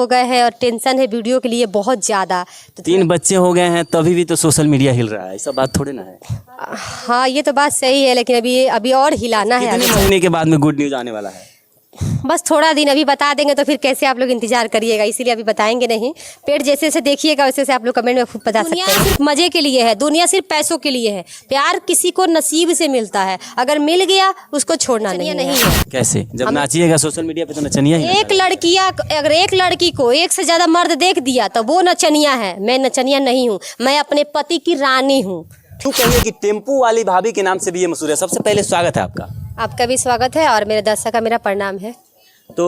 हो गए हैं और टेंशन है वीडियो के लिए बहुत ज़्यादा। तो 3 बच्चे हो गए हैं तभी भी तो सोशल मीडिया हिल रहा है, ऐसा बात थोड़ी ना है। हाँ ये तो बात सही है, लेकिन अभी और हिलाना है। कितने महीने के बाद में गुड न्यूज़ आने वाला है? बस थोड़ा दिन अभी बता देंगे तो फिर कैसे आप लोग इंतजार करिएगा, इसीलिए अभी बताएंगे नहीं। पेड़ जैसे जैसे देखिएगा वैसे वैसे आप लोग कमेंट में खुद बता सकते हैं। सिर्फ मजे के लिए है, दुनिया सिर्फ पैसों के लिए है। प्यार किसी को नसीब से मिलता है, अगर मिल गया उसको छोड़ना नहीं है। कैसे? जब नाचिएगा सोशल मीडिया पे तो नचनिया ही अगर एक लड़की को एक से ज्यादा मर्द देख दिया तो वो नचनिया है। मैं नचनिया नहीं हूँ, मैं अपने पति की रानी हूँ। क्यों कहिए कि टेम्पू वाली भाभी के नाम से भी ये मशहूर है। सबसे पहले स्वागत है आपका। आपका भी स्वागत है और मेरे दर्शक का मेरा प्रणाम है। तो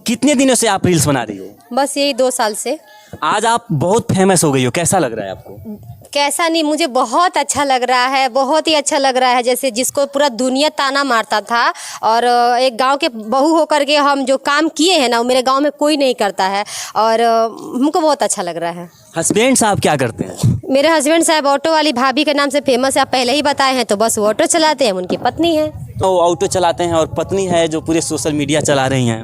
कितने दिनों से आप रील्स बना रही हो? बस यही 2 साल से। आज आप बहुत फेमस हो गई हो, कैसा लग रहा है आपको? कैसा नहीं, मुझे बहुत अच्छा लग रहा है, बहुत ही अच्छा लग रहा है। जैसे जिसको पूरा दुनिया ताना मारता था और एक गांव के बहू होकर के हम जो काम किए हैं ना वो मेरे गांव में कोई नहीं करता है और हमको बहुत अच्छा लग रहा है। हस्बैंड साहब क्या करते हैं? मेरे हस्बैंड साहब ऑटो वाली भाभी के नाम से फेमस है, आप पहले ही बताए हैं। तो बस वो ऑटो चलाते हैं, उनकी पत्नी है। तो ऑटो चलाते हैं और पत्नी है जो पूरे सोशल मीडिया चला रही हैं।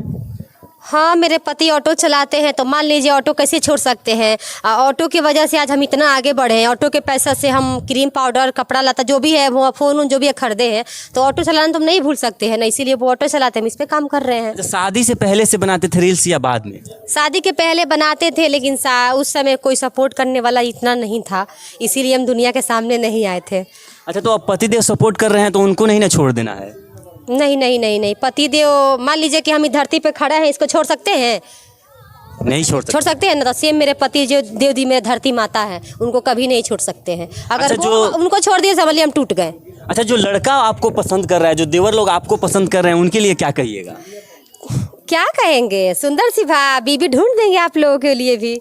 हाँ मेरे पति ऑटो चलाते हैं, तो मान लीजिए ऑटो कैसे छोड़ सकते हैं। ऑटो की वजह से आज हम इतना आगे बढ़े हैं। ऑटो के पैसा से हम क्रीम पाउडर कपड़ा लता जो भी है वो फ़ोन जो भी है खरीदे हैं, तो ऑटो चलाना तो हम नहीं भूल सकते हैं ना, इसीलिए वो ऑटो चलाते हैं, हम इस पर काम कर रहे हैं। अच्छा, शादी से पहले से बनाते थे रील्स या बाद में? शादी के पहले बनाते थे, लेकिन उस समय कोई सपोर्ट करने वाला इतना नहीं था, इसीलिए हम दुनिया के सामने नहीं आए थे। अच्छा, तो अब पतिदेव सपोर्ट कर रहे हैं तो उनको नहीं ना छोड़ देना है? नहीं नहीं नहीं नहीं, पति देव मान लीजिए कि हम इस धरती पे खड़े हैं, इसको छोड़ सकते हैं? नहीं छोड़ सकते हैं ना। तो सेम मेरे पति जो देव दी मेरे धरती माता है, उनको कभी नहीं छोड़ सकते हैं। अगर अच्छा, उनको छोड़ दिए समझ लिया हम टूट गए। अच्छा, जो लड़का आपको पसंद कर रहा है, जो देवर लोग आपको पसंद कर रहे हैं, उनके लिए क्या कहिएगा? क्या कहेंगे, सुंदर सी बीबी ढूंढ देंगे आप लोगों के लिए भी।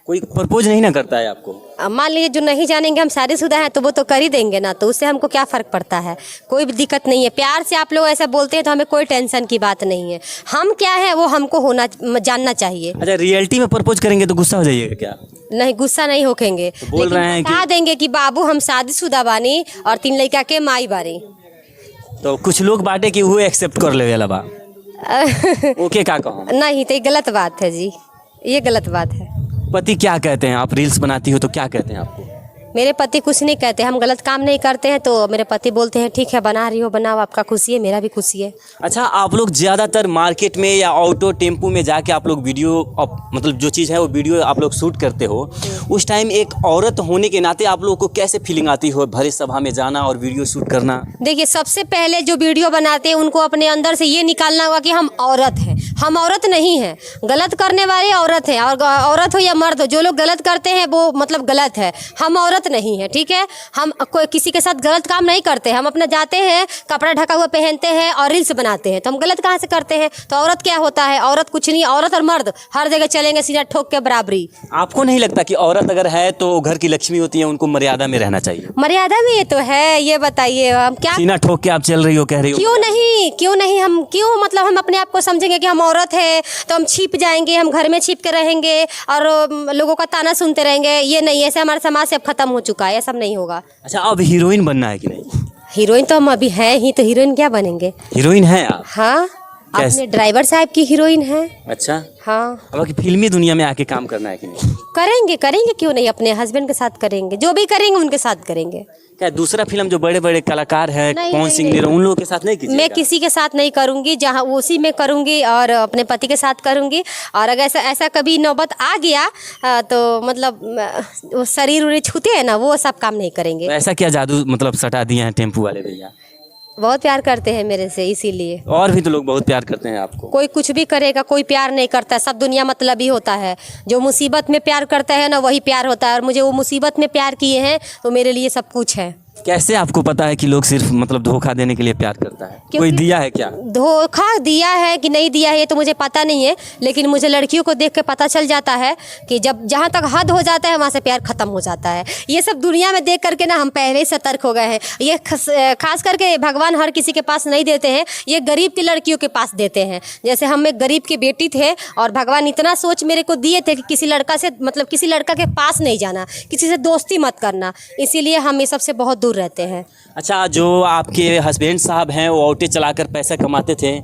कोई प्रपोज नहीं ना करता है आपको? मान लीजिए जो नहीं जानेंगे हम शादीशुदा हैं तो वो तो कर ही देंगे ना, तो उससे हमको क्या फ़र्क पड़ता है, कोई भी दिक्कत नहीं है। प्यार से आप लोग ऐसा बोलते हैं तो हमें कोई टेंशन की बात नहीं है। हम क्या है वो हमको जानना चाहिए। अच्छा, रियलिटी में प्रपोज करेंगे तो गुस्सा हो जाइएगा क्या? नहीं, गुस्सा नहीं होखेंगे, तो बोल रहे हैं बता देंगे कि बाबू हम शादीशुदा बानी और 3 लड़का के माई बानी। तो कुछ लोग बाटे कि वो एक्सेप्ट कर ले वाला बा ओके का कहो? नहीं, तो ये गलत बात है जी, ये गलत बात है। पति क्या कहते हैं? आप रील्स बनाती हो तो क्या कहते हैं आपको? मेरे पति कुछ नहीं कहते, हम गलत काम नहीं करते हैं तो मेरे पति बोलते हैं ठीक है बना रही हो बनाओ, आपका खुशी है मेरा भी खुशी है। अच्छा, आप लोग ज़्यादातर मार्केट में या ऑटो टेम्पू में जाके आप लोग वीडियो मतलब जो चीज़ है वो वीडियो आप लोग शूट करते हो, उस टाइम एक औरत होने के नाते आप लोगों को कैसे फीलिंग आती हो भरी सभा में जाना और वीडियो शूट करना? देखिए, सबसे पहले जो वीडियो बनाते हैं उनको अपने अंदर से ये निकालना होगा कि हम औरत हैं। हम औरत नहीं हैं, गलत करने वाले औरत हैं, और औरत हो या मर्द हो, जो लोग गलत करते हैं वो मतलब गलत है। हम औरत नहीं है, ठीक है। हम कोई किसी के साथ गलत काम नहीं करते, हम अपना जाते हैं कपड़ा ढका हुआ पहनते हैं और रील्स बनाते हैं, तो हम गलत कहाँ से करते हैं? तो औरत क्या होता है? औरत कुछ नहीं, औरत और मर्द हर जगह चलेंगे सीधा ठोक के बराबरी। आपको नहीं लगता कि औरत अगर है तो घर की लक्ष्मी होती है, उनको मर्यादा में रहना चाहिए? मर्यादा में ये तो है, ये बताइए हम क्या सीना ठोक के आप चल रही हो, कह रही हो? क्यों नहीं हम क्यों मतलब हम अपने आप को समझेंगे कि हम औरत है तो हम छिप जाएंगे, हम घर में छिप के रहेंगे और लोगों का ताना सुनते रहेंगे? ये नहीं, ऐसे हमारे समाज से अब खत्म हो चुका है, ये सब नहीं होगा। अच्छा, अब हीरोइन बनना है कि नहीं? हीरोइन तो हम अभी हैं ही, तो हीरोइन क्या बनेंगे? हीरोइन है आप? हाँ, अपने ड्राइवर साहब की हीरोइन है। अच्छा, हाँ। अब कि फिल्मी दुनिया में आके काम करना है कि नहीं? करेंगे क्यों नहीं, अपने हस्बैंड के साथ करेंगे, जो भी करेंगे उनके साथ करेंगे। क्या दूसरा फिल्म जो बड़े बड़े कलाकार है, कौन सिंह उन लोगों के साथ नहीं कीजिएगा? मैं किसी के साथ नहीं करूंगी, जहाँ उसी में करूंगी और अपने पति के साथ करूंगी। और अगर ऐसा कभी नौबत आ गया तो मतलब वो शरीर उरीर छूते हैं ना, वो सब काम नहीं करेंगे। तो ऐसा क्या जादू मतलब सटा दिए हैं टेम्पू वाले भैया? बहुत प्यार करते हैं मेरे से, इसीलिए। और भी तो लोग बहुत प्यार करते हैं आपको। कोई कुछ भी करेगा, कोई प्यार नहीं करता, सब दुनिया मतलबी होता है। जो मुसीबत में प्यार करता है ना वही प्यार होता है, और मुझे वो मुसीबत में प्यार किए हैं तो मेरे लिए सब कुछ है। कैसे आपको पता है कि लोग सिर्फ मतलब धोखा देने के लिए प्यार करता है? कोई दिया है क्या? धोखा दिया है कि नहीं दिया है ये तो मुझे पता नहीं है, लेकिन मुझे लड़कियों को देख के पता चल जाता है कि जब जहाँ तक हद हो जाता है वहाँ से प्यार खत्म हो जाता है। ये सब दुनिया में देख करके ना हम पहले ही सतर्क हो गए हैं। ये खास करके भगवान हर किसी के पास नहीं देते हैं, ये गरीब की लड़कियों के पास देते हैं। जैसे हम एक गरीब की बेटी थे और भगवान इतना सोच मेरे को दिए थे कि किसी लड़का से मतलब किसी लड़का के पास नहीं जाना, किसी से दोस्ती मत करना, इसीलिए हम ये सबसे बहुत दूर दूर रहते हैं। अच्छा, जो आपके हस्बैंड साहब हैं वो ऑटो चलाकर पैसा कमाते थे,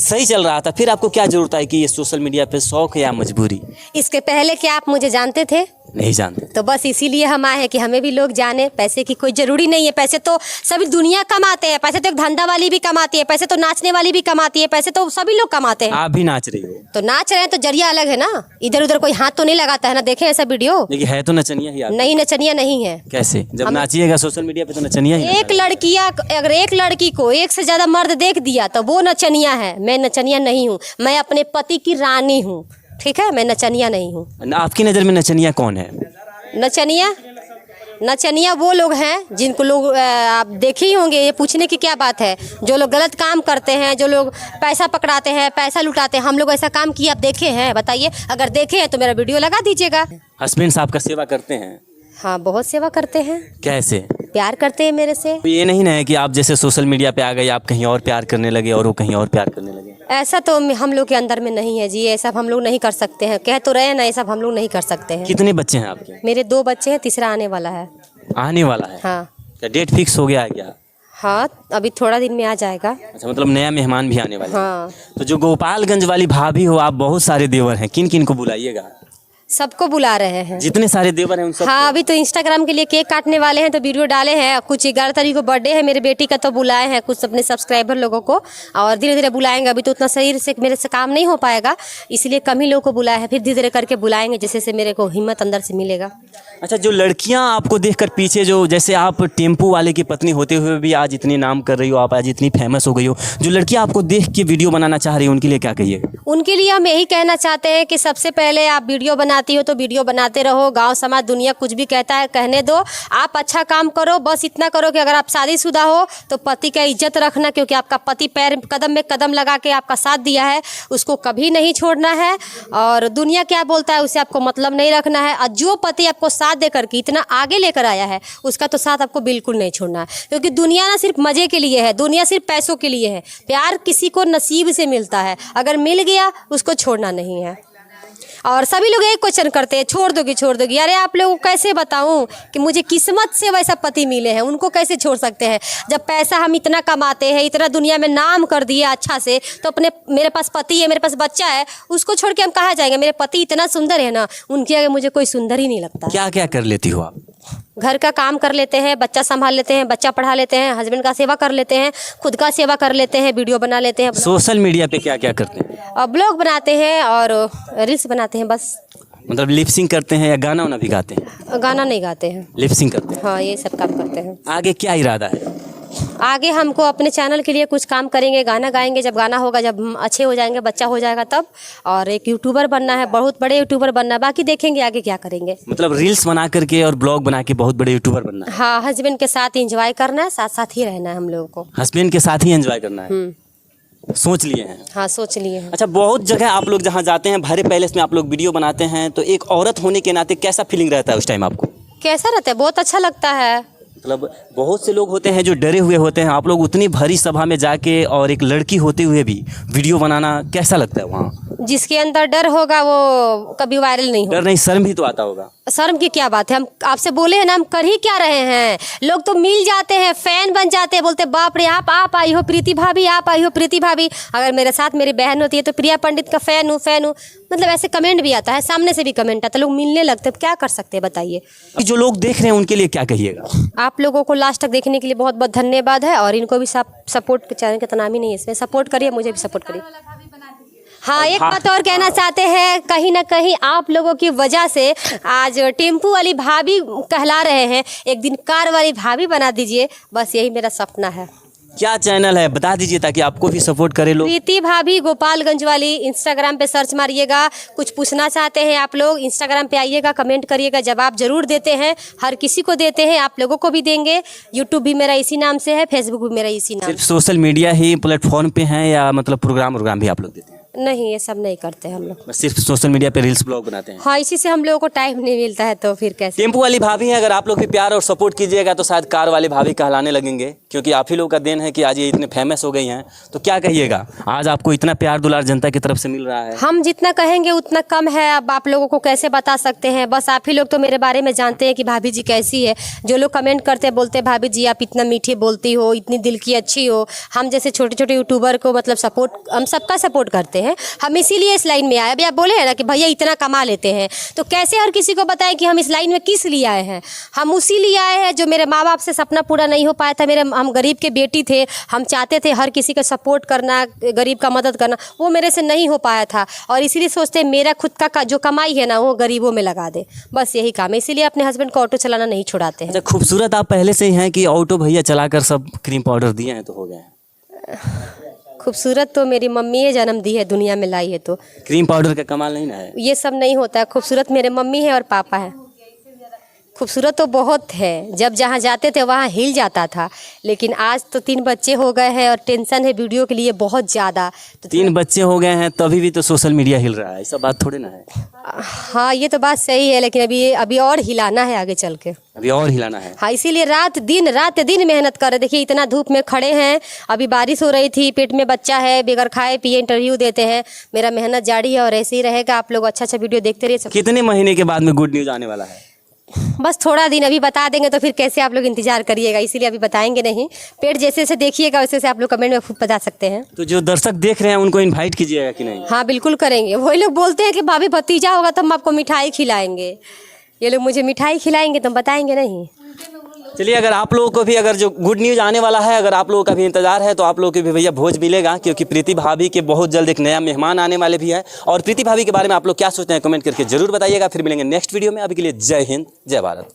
सही चल रहा था, फिर आपको क्या ज़रूरत है कि ये सोशल मीडिया पे शौक है या मजबूरी? इसके पहले क्या आप मुझे जानते थे? नहीं जानते। तो बस इसीलिए हम आए हैं कि हमें भी लोग जाने। पैसे की कोई ज़रूरी नहीं है, पैसे तो सभी दुनिया कमाते हैं, पैसे तो एक धंधा वाली भी कमाती है, पैसे तो नाचने वाली भी कमाती है, पैसे तो सभी लोग कमाते हैं। आप भी नाच रही हो? तो नाच रहे हैं तो जरिया अलग है ना, इधर उधर कोई हाथ तो नहीं लगाता है ना। देखे ऐसा वीडियो? देखिए है तो नचनिया ही आप। नहीं, नचनिया नहीं है। कैसे? जब नाचिएगा सोशल मीडिया पे तो नचनिया ही एक लड़किया, अगर एक लड़की को एक से ज्यादा मर्द देख दिया तो वो नचनिया है। मैं नचनिया नहीं हूँ, मैं अपने पति की रानी हूँ, ठीक है? मैं नचनिया नहीं हूँ। आपकी नज़र में नचनिया कौन है? नचनिया वो लोग हैं जिनको लोग आप देखे ही होंगे। ये पूछने की क्या बात है? जो लोग गलत काम करते हैं, जो लोग पैसा पकड़ाते हैं, पैसा लुटाते हैं। हम लोग ऐसा काम किया आप देखे हैं? बताइए, अगर देखे हैं तो मेरा वीडियो लगा दीजिएगा। हस्बैंड साहब का सेवा करते हैं? हाँ, बहुत सेवा करते हैं। कैसे? प्यार करते हैं मेरे से। तो ये नहीं ना है कि आप जैसे सोशल मीडिया पे आ गए, आप कहीं और प्यार करने लगे और वो कहीं और प्यार करने लगे? ऐसा तो हम लोग के अंदर में नहीं है जी, ये सब हम लोग नहीं कर सकते हैं। कह तो रहे हैं ना, ये सब हम लोग नहीं कर सकते हैं। कितने बच्चे हैं आपके? मेरे 2 बच्चे हैं, तीसरा आने वाला है। आने वाला है? हाँ। क्या डेट फिक्स हो गया है क्या? हाँ, अभी थोड़ा दिन में आ जाएगा। अच्छा, मतलब नया मेहमान भी आने वाला है। हाँ। तो जो गोपालगंज वाली भाभी हो, आप बहुत सारे देवर हैं, किन किन को बुलाइएगा? सबको बुला रहे हैं। जितने सारे देवर हैं उन सब? हाँ, अभी तो इंस्टाग्राम के लिए केक काटने वाले हैं तो वीडियो डाले हैं। कुछ 11 तारीख को बर्थडे है मेरे बेटी का, तो बुलाए हैं कुछ अपने सब्सक्राइबर लोगों को, और धीरे धीरे बुलाएंगे। अभी तो उतना शरीर से मेरे से काम नहीं हो पाएगा, इसलिए कम ही लोगों को बुलाया है। फिर धीरे धीरे करके बुलाएंगे, जैसे से मेरे को हिम्मत अंदर से मिलेगा। अच्छा, जो लड़कियां आपको देखकर पीछे, जो जैसे आप टेम्पू वाले की पत्नी होते हुए भी आज इतनी नाम कर रही हो, आप आज इतनी फेमस हो गई हो, जो लड़कियां आपको देख के वीडियो बनाना चाह रही हो, उनके लिए क्या कहिएगा? उनके लिए हम यही कहना चाहते हैं कि सबसे पहले आप वीडियो बनाती हो तो वीडियो बनाते रहो। गांव समाज दुनिया कुछ भी कहता है कहने दो, आप अच्छा काम करो। बस इतना करो कि अगर आप शादीशुदा हो तो पति का इज्जत रखना, क्योंकि आपका पति पैर कदम में कदम लगा के आपका साथ दिया है, उसको कभी नहीं छोड़ना है। और दुनिया क्या बोलता है उससे आपको मतलब नहीं रखना है। और जो पति आपको साथ दे करके इतना आगे लेकर आया है, उसका तो साथ आपको बिल्कुल नहीं छोड़ना है, क्योंकि दुनिया ना सिर्फ मजे के लिए है, दुनिया सिर्फ पैसों के लिए है। प्यार किसी को नसीब से मिलता है, अगर मिल गया उसको छोड़ना नहीं है। और सभी लोग एक क्वेश्चन करते हैं, छोड़ दोगी। अरे आप लोगों को कैसे बताऊं कि मुझे किस्मत से वैसा पति मिले हैं, उनको कैसे छोड़ सकते हैं? जब पैसा हम इतना कमाते हैं, इतना दुनिया में नाम कर दिए अच्छा से, तो अपने मेरे पास पति है, मेरे पास बच्चा है, उसको छोड़ के हम कहाँ जाएंगे? मेरे पति इतना सुंदर है ना, उनके आगे मुझे कोई सुंदर ही नहीं लगता। क्या क्या कर लेती हो आप? घर का काम कर लेते हैं, बच्चा संभाल लेते हैं, बच्चा पढ़ा लेते हैं, हस्बैंड का सेवा कर लेते हैं, खुद का सेवा कर लेते हैं, वीडियो बना लेते हैं। सोशल मीडिया पे क्या क्या करते हैं? ब्लॉग बनाते हैं और रील्स बनाते हैं, बस। मतलब लिपसिंग करते हैं या गाना वाना भी गाते हैं? गाना नहीं गाते हैं, लिपसिंग करते हैं। हाँ, ये सब काम करते हैं। आगे क्या इरादा है? आगे हमको अपने चैनल के लिए कुछ काम करेंगे, गाना गाएंगे। जब गाना होगा, जब हम अच्छे हो जाएंगे, बच्चा हो जाएगा तब। और एक यूट्यूबर बनना है, बहुत बड़े यूट्यूबर बनना है। बाकी देखेंगे आगे क्या करेंगे। मतलब रील्स बना करके और ब्लॉग बना के बहुत बड़े यूट्यूबर बनना है? हाँ, हस्बैंड के साथ एंजॉय करना है, साथ साथ ही रहना है हम लोगों को। हस्बैंड के साथ ही एंजॉय करना है? सोच लिए हैं? हाँ, सोच लिए हैं। अच्छा, बहुत जगह आप लोग जहाँ जाते हैं, भरे पैलेस में आप लोग वीडियो बनाते हैं, तो एक औरत होने के नाते कैसा फीलिंग रहता है उस टाइम आपको? कैसा रहता है? बहुत अच्छा लगता है। मतलब बहुत से लोग होते हैं जो डरे हुए होते हैं, आप लोग उतनी भरी सभा में जाके और एक लड़की होते हुए भी वीडियो बनाना कैसा लगता है वहाँ? जिसके अंदर डर होगा वो कभी वायरल नहीं होगा। डर नहीं, शर्म भी तो आता होगा। शर्म की क्या बात है? हम आपसे बोले हैं ना, हम कर ही क्या रहे हैं? लोग तो मिल जाते हैं, फैन बन जाते हैं, बोलते बाप रे आप आई हो प्रीति भाभी, आप आई हो प्रीति भाभी। अगर मेरे साथ मेरी बहन होती है तो प्रिया पंडित का फैन हूँ। मतलब ऐसे कमेंट भी आता है, सामने से भी कमेंट आता है, लोग मिलने लगते हैं। क्या कर सकते हैं बताइए? जो लोग देख रहे हैं उनके लिए क्या कहिएगा? आप लोगों को लास्ट तक देखने के लिए बहुत बहुत धन्यवाद है, और इनको भी सपोर्ट, चैनल का नाम ही नहीं है, इसमें सपोर्ट करिए, मुझे भी सपोर्ट करिए। हाँ, एक बात और कहना चाहते हैं, कहीं ना कहीं आप लोगों की वजह से आज टेम्पू वाली भाभी कहला रहे हैं, एक दिन कार वाली भाभी बना दीजिए, बस यही मेरा सपना है। क्या चैनल है बता दीजिए ताकि आपको भी सपोर्ट करे लोग। प्रीति भाभी गोपालगंज वाली, इंस्टाग्राम पे सर्च मारिएगा। कुछ पूछना चाहते हैं आप लोग, इंस्टाग्राम पे आइएगा, कमेंट करिएगा, जवाब जरूर देते हैं, हर किसी को देते हैं, आप लोगों को भी देंगे। यूट्यूब भी मेरा इसी नाम से है, फेसबुक भी मेरा इसी नाम। सिर्फ सोशल मीडिया ही प्लेटफॉर्म पे हैं या मतलब प्रोग्राम भी आप लोग देते हैं? नहीं, ये सब नहीं करते हम लोग। बस सिर्फ सोशल मीडिया पे रील्स ब्लॉग बनाते हैं। हाँ, इसी से हम लोगों को टाइम नहीं मिलता है, तो फिर कैसे। टेम्पू वाली भाभी हैं, अगर आप लोग भी प्यार और सपोर्ट कीजिएगा तो शायद कार वाली भाभी कहलाने लगेंगे, क्योंकि आप ही लोग का देन है कि आज ये इतने फेमस हो गई हैं। तो क्या कहिएगा, आज आपको इतना प्यार दुलार जनता की तरफ से मिल रहा है? हम जितना कहेंगे उतना कम है। अब आप लोगों को कैसे बता सकते हैं, बस आप ही लोग तो मेरे बारे में जानते हैं कि भाभी जी कैसी है। जो लोग कमेंट करते हैं, बोलते हैं भाभी जी आप इतना मीठी बोलती हो, इतनी दिल की अच्छी हो। हम जैसे छोटे छोटे यूट्यूबर को मतलब सपोर्ट, हम सबका सपोर्ट करते हैं। हम इसीलिए इस लाइन में आए। अभी आप बोले हैं ना कि भैया इतना कमा लेते हैं, तो कैसे हर किसी को बताएं कि हम इस लाइन में किस लिए आए हैं। हम उसी लिए आए हैं जो मेरे माँ बाप से सपना पूरा नहीं हो पाया था। हम गरीब के बेटी थे, हम चाहते थे हर किसी का सपोर्ट करना, गरीब का मदद करना, वो मेरे से नहीं हो पाया था। और इसीलिए सोचते हैं मेरा खुद का जो कमाई है ना वो गरीबों में लगा दे, बस यही काम है। इसीलिए अपने हस्बैंड को ऑटो चलाना नहीं छुड़ाते हैं। अच्छा, खूबसूरत आप पहले से ही हैं कि ऑटो भैया चलाकर सब क्रीम पाउडर दिए हैं तो हो गए? खूबसूरत तो मेरी मम्मी है, जन्म दी है, दुनिया में लाई है, तो क्रीम पाउडर का कमाल नहीं ना है? ये सब नहीं होता है। खूबसूरत मेरे मम्मी है और पापा है। खूबसूरत तो बहुत है, जब जहाँ जाते थे वहाँ हिल जाता था, लेकिन आज तो 3 बच्चे हो गए हैं और टेंशन है वीडियो के लिए बहुत ज़्यादा। तो 3 बच्चे हो गए हैं तभी भी तो सोशल मीडिया हिल रहा है, ऐसा बात थोड़ी ना है। हाँ, ये तो बात सही है, लेकिन अभी और हिलाना है आगे चल के। अभी और हिलाना है। हाँ, इसीलिए रात दिन मेहनत कर रहे। देखिए इतना धूप में खड़े हैं, अभी बारिश हो रही थी, पेट में बच्चा है, बगैर खाए पिए इंटरव्यू देते हैं। मेरा मेहनत जारी है और ऐसे ही रहेगा। आप लोग अच्छा वीडियो देखते रहिए। कितने महीने के बाद में गुड न्यूज़ आने वाला है? बस थोड़ा दिन अभी बता देंगे तो फिर कैसे आप लोग इंतजार करिएगा, इसीलिए अभी बताएंगे नहीं। पेट जैसे जैसे देखिएगा वैसे आप लोग कमेंट में खुद बता सकते हैं। तो जो दर्शक देख रहे हैं उनको इनवाइट कीजिएगा कि नहीं? हाँ, बिल्कुल करेंगे। वही लोग बोलते हैं कि भाभी भतीजा होगा तो हम आपको मिठाई खिलाएंगे। ये लोग मुझे मिठाई खिलाएंगे तो हम बताएंगे नहीं। चलिए, अगर आप लोगों को भी अगर जो गुड न्यूज़ आने वाला है, अगर आप लोगों का भी इंतजार है तो आप लोगों को भी भैया भोज मिलेगा, क्योंकि प्रीति भाभी के बहुत जल्द एक नया मेहमान आने वाले भी है। और प्रीति भाभी के बारे में आप लोग क्या सोचते हैं कमेंट करके जरूर बताइएगा। फिर मिलेंगे नेक्स्ट वीडियो में। अभी के लिए जय हिंद, जय भारत।